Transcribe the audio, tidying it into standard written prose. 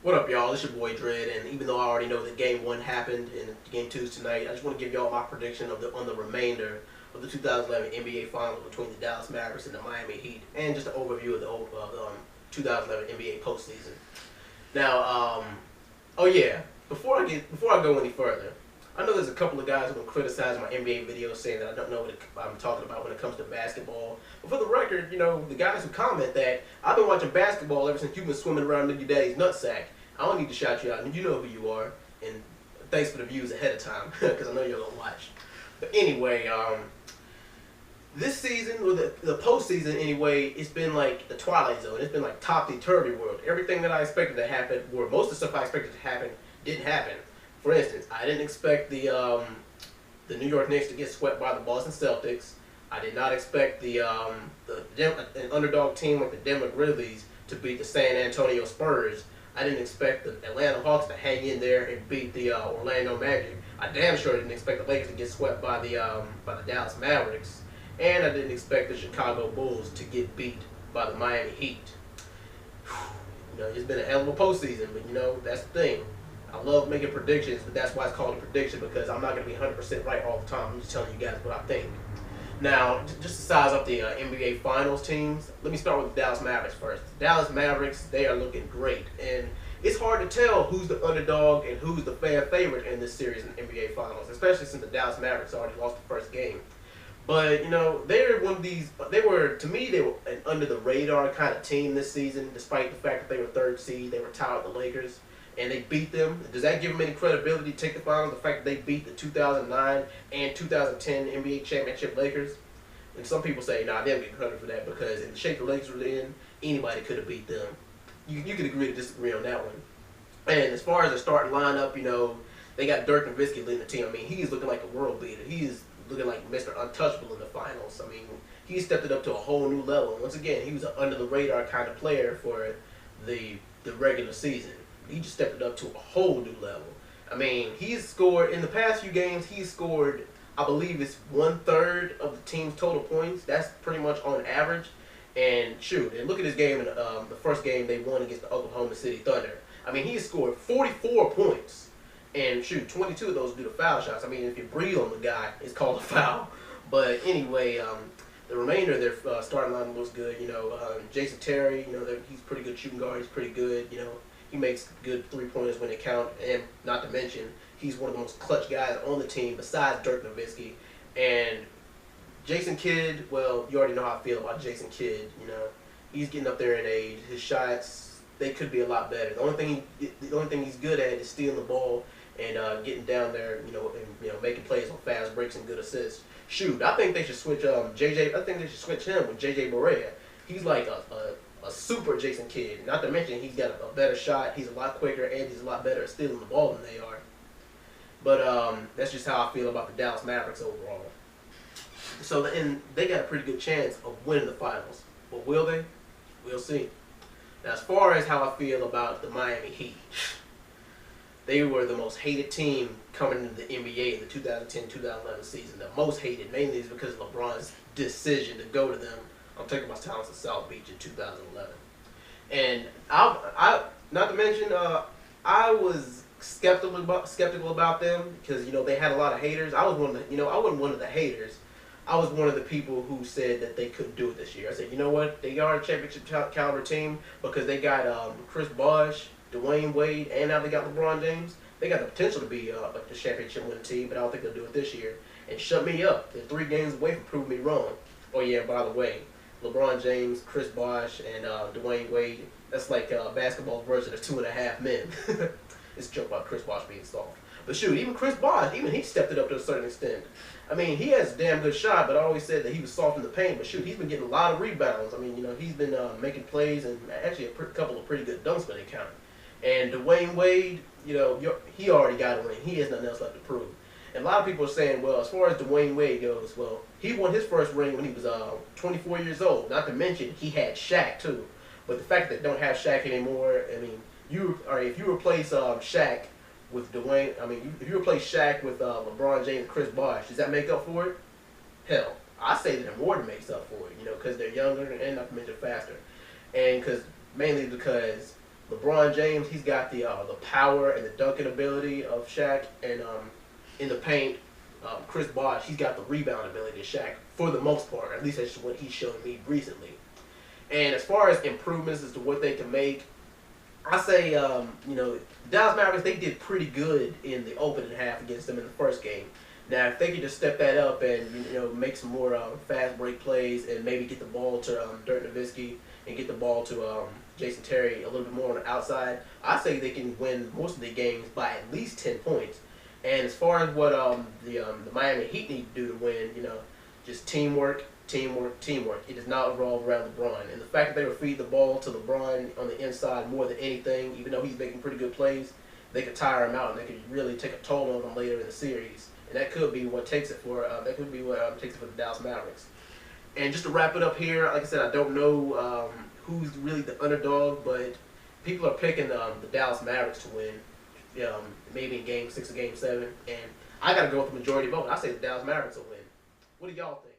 What up, y'all? It's your boy Dread, and even though I already know that Game 1 happened and Game 2 is tonight, I just want to give y'all my prediction on the remainder of the 2011 NBA Finals between the Dallas Mavericks and the Miami Heat, and just an overview of the 2011 NBA postseason. Now, oh yeah, before I go any further, I know there's a couple of guys who will criticize my NBA videos saying that I don't know what I'm talking about when it comes to basketball. But for the record, the guys who comment that I've been watching basketball ever since you've been swimming around in your daddy's nutsack. I don't need to shout you out, and you know who you are. And thanks for the views ahead of time, because I know you're gonna watch. But anyway, this season, or the postseason anyway, it's been like the Twilight Zone. It's been like topsy-turvy world. Everything that I expected to happen, or most of the stuff I expected to happen, didn't happen. For instance, I didn't expect the New York Knicks to get swept by the Boston Celtics. I did not expect an underdog team like the Denver Grizzlies to beat the San Antonio Spurs. I didn't expect the Atlanta Hawks to hang in there and beat the Orlando Magic. I damn sure didn't expect the Lakers to get swept by the Dallas Mavericks. And I didn't expect the Chicago Bulls to get beat by the Miami Heat. It's been a hell of a postseason, but that's the thing. I love making predictions, but that's why it's called a prediction, because I'm not going to be 100% right all the time. I'm just telling you guys what I think. Now, just to size up the NBA Finals teams, let me start with the Dallas Mavericks first. The Dallas Mavericks, they are looking great, and it's hard to tell who's the underdog and who's the fan favorite in this series in the NBA Finals, especially since the Dallas Mavericks already lost the first game. But, they're one of these, to me, they were an under-the-radar kind of team this season, despite the fact that they were third seed. They were tied with the Lakers, and they beat them. Does that give them any credibility to take the finals? The fact that they beat the 2009 and 2010 NBA championship Lakers? And some people say, nah, they don't get credit for that, because in the shape the Lakers were in, anybody could have beat them. You could agree to disagree on that one. And as far as the starting lineup, they got Dirk Nowitzki leading the team. I mean, he's looking like a world beater. He's looking like Mr. Untouchable in the finals. I mean, he stepped it up to a whole new level. Once again, he was an under-the-radar kind of player for the regular season. He just stepped it up to a whole new level. I mean, he's scored, in the past few games, he's scored, I believe it's 1/3 of the team's total points. That's pretty much on average. And shoot, and look at his game in the first game they won against the Oklahoma City Thunder. I mean, he scored 44 points. And shoot, 22 of those due to foul shots. I mean, if you breathe on the guy, it's called a foul. But anyway, the remainder of their starting line looks good. Jason Terry, he's pretty good shooting guard. He's pretty good. He makes good three-pointers when they count. And not to mention, he's one of the most clutch guys on the team besides Dirk Nowitzki. And Jason Kidd, well, you already know how I feel about Jason Kidd. He's getting up there in age. His shots, they could be a lot better. The only thing he's good at is stealing the ball and getting down there, and making plays on fast breaks and good assists. Shoot, I think they should switch I think they should switch him with JJ Barea. He's like a super Jason Kidd. Not to mention he's got a better shot. He's a lot quicker, and he's a lot better at stealing the ball than they are. But that's just how I feel about the Dallas Mavericks overall. So and they got a pretty good chance of winning the finals. But will they? We'll see. Now, as far as how I feel about the Miami Heat, they were the most hated team coming into the NBA in the 2010-2011 season. The most hated, mainly is because of LeBron's decision to go to them. I'm taking my talents to South Beach in 2011. And I not to mention, I was skeptical about them because they had a lot of haters. I was I wasn't one of the haters. I was one of the people who said that they couldn't do it this year. I said, you know what? They are a championship caliber team because they got Chris Bosh, Dwayne Wade, and now they got LeBron James. They got the potential to be a championship winning team, but I don't think they'll do it this year. And shut me up. They're 3 games away from proving me wrong. Oh yeah, by the way, LeBron James, Chris Bosh, and Dwayne Wade, that's like basketball's version of 2.5 Men. It's a joke about Chris Bosh being soft. But shoot, even Chris Bosh, even he stepped it up to a certain extent. I mean, he has a damn good shot, but I always said that he was soft in the paint. But shoot, he's been getting a lot of rebounds. I mean, he's been making plays and actually a couple of pretty good dunks when they count. And Dwayne Wade, he already got a ring. He has nothing else left to prove. And a lot of people are saying, well, as far as Dwayne Wade goes, well, he won his first ring when he was 24 years old. Not to mention, he had Shaq, too. But the fact that they don't have Shaq anymore, I mean, if you replace Shaq with Dwayne, if you replace Shaq with LeBron James and Chris Bosh, does that make up for it? Hell, I say that more than makes up for it, because they're younger and not to mention faster. And mainly because LeBron James, he's got the power and the dunking ability of Shaq, and in the paint, Chris Bosh, he's got the rebound ability of Shaq for the most part. At least that's what he's shown me recently. And as far as improvements as to what they can make, I say, Dallas Mavericks, they did pretty good in the opening half against them in the first game. Now, if they could just step that up and make some more fast break plays and maybe get the ball to Dirk Nowitzki and get the ball to Jason Terry a little bit more on the outside, I say they can win most of the games by at least 10 points. And as far as what the Miami Heat need to do to win, just teamwork, teamwork, teamwork. It does not revolve around LeBron. And the fact that they would feed the ball to LeBron on the inside more than anything, even though he's making pretty good plays, they could tire him out and they could really take a toll on him later in the series. And that could be what takes it for takes it for the Dallas Mavericks. And just to wrap it up here, like I said, I don't know who's really the underdog, but people are picking the Dallas Mavericks to win, maybe in Game 6 or Game 7. And I got to go with the majority vote. I say the Dallas Mavericks will win. What do y'all think?